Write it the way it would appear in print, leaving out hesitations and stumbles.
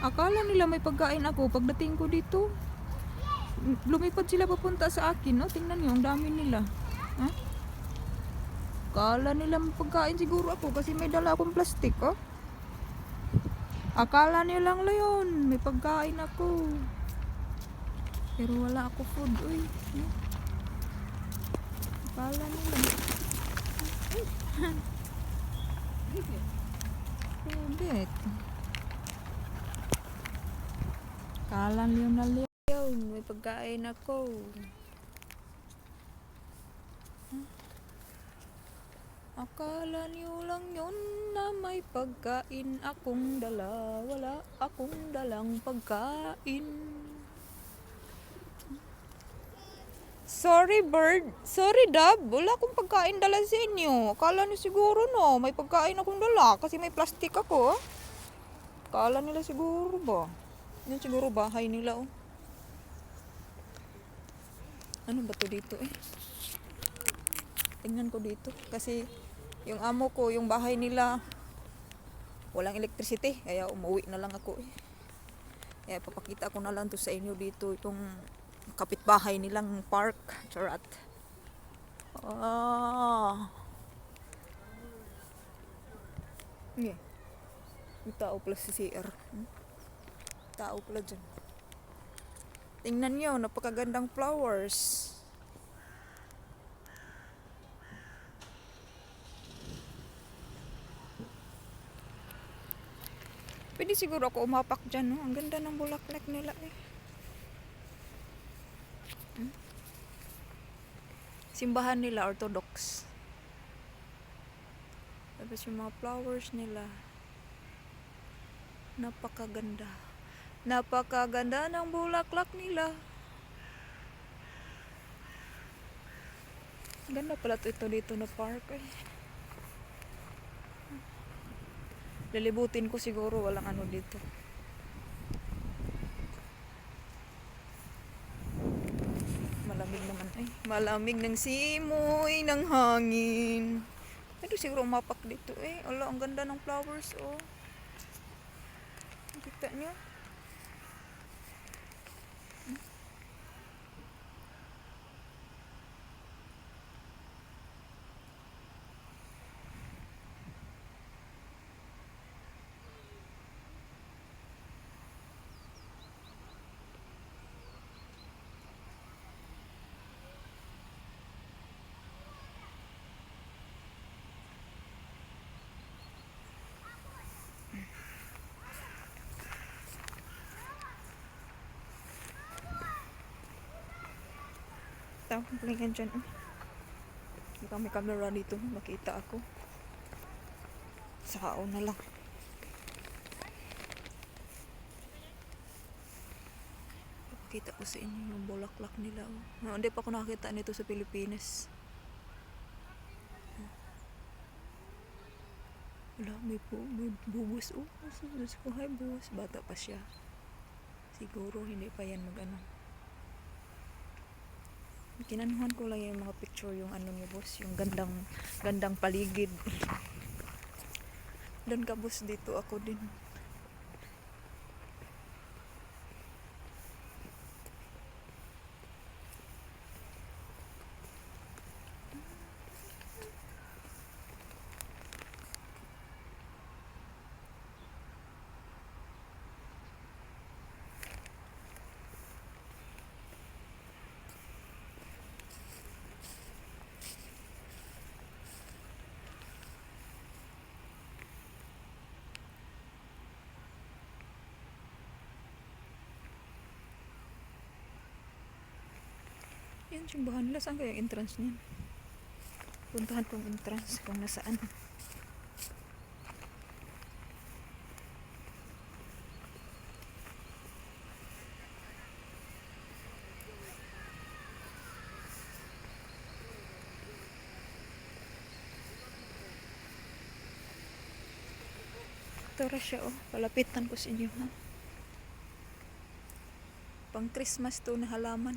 Akala nila may pagkain ako. Pagdating ko dito, lumipad sila papunta sa akin, no? Tingnan niyo, ang dami nila. Ha? Akala nila may pagkain siguro ako kasi may dala akong plastic, oh. Akala nilang yun, may pagkain ako. Pero wala ako food, uy. Akala nila. Pwede. Akala nila yun, may pagkain ako. Akala niyo lang yun na may pagkain akong dala. Wala akong dalang pagkain. Sorry bird. Sorry dove. Wala akong pagkain dala sa inyo. Akala niyo siguro no, may pagkain akong dala kasi may plastic ako. Oh. Akala nila siguro ba? Yan siguro bahay nila oh. Ano ba to dito eh? Tingnan ko dito kasi yung amo ko, yung bahay nila walang electricity, kaya umuwi na lang ako eh. Kaya papakita ko na lang to sa inyo dito itong kapitbahay nilang park. Charat. Yeah. Yung tao pala si CR. Tao pala dyan. Tingnan nyo, napakagandang flowers. Pwede siguro ako umapak dyan, no? Ang ganda ng bulaklak nila eh. Simbahan nila, Orthodox. Tapos yung mga flowers nila. Napakaganda. Napakaganda ng bulaklak nila. Ganda pala ito dito na park eh. Lilibutin ko siguro, walang ano dito. Malamig naman ay. Malamig ng simoy ng hangin. Pwede siguro umapak dito eh. Ala, ang ganda ng flowers oh. Kita nyo? Tawag palingan dyan. Baka may camera dito. Makita ako. Sao na lang. Pakita ko sa inyo yung bulaklak nila. Oh. Hindi pa ako nakakita nito sa Pilipinas. Wala, may buwas. Oh, mas ko hay buwas. Bata pa siya. Siguro hindi pa yan mag-ano. Kinanuhan ko lang yung mga picture yung ano niya boss, yung gandang paligid. Doon ka boss, dito ako din. Yan, simbahan nila. Saan kaya yung entrance niyan? Puntahan kong entrance kung nasaan. Ito siya oh. Palapitan ko sa inyo ha. Pang Christmas to na halaman.